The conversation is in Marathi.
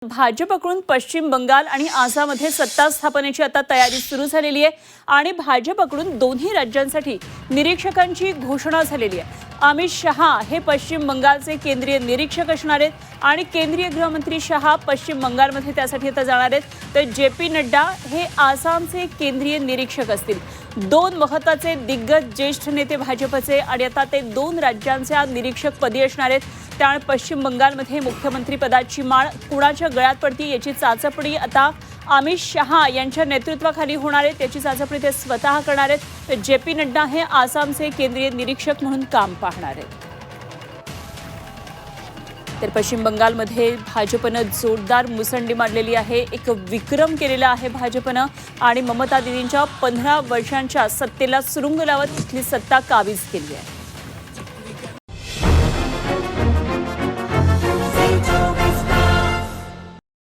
भाजपकडून पश्चिम बंगाल आणि आसाममध्ये सत्ता स्थापनेची आता तयारी सुरू झालेली आहे आणि भाजपकडून दोन्ही राज्यांसाठी निरीक्षकांची घोषणा झालेली आहे। अमित शहा हे पश्चिम बंगालचे केंद्रीय निरीक्षक असणार आहेत आणि केंद्रीय गृहमंत्री शहा पश्चिम बंगालमध्ये त्यासाठी आता जाणार आहेत, तर जे.पी. नड्डा हे आसामचे केंद्रीय निरीक्षक असतील। दोन महत्त्वाचे दिग्गज ज्येष्ठ नेते भाजपचे आणि आता ते दोन राज्यांच्या निरीक्षक पदी असणार आहेत। त्यामुळे पश्चिम बंगालमध्ये मुख्यमंत्री पदाची माळ कुणाच्या गळ्यात पडती याची चाचपणी आता अमित शहा यांच्या नेतृत्वाखाली होणार आहे, त्याची चाचपणी ते स्वतः करणार आहेत, तर जे.पी. नड्डा हे आसामचे केंद्रीय निरीक्षक म्हणून काम पाहणार आहेत। तर पश्चिम बंगालमध्ये भाजपनं जोरदार मुसंडी मारलेली आहे, एक विक्रम केलेला आहे भाजपनं आणि ममता दीदींच्या 15 वर्षांच्या सत्तेला सुरुंग लावत इथली सत्ता काबीज केली आहे।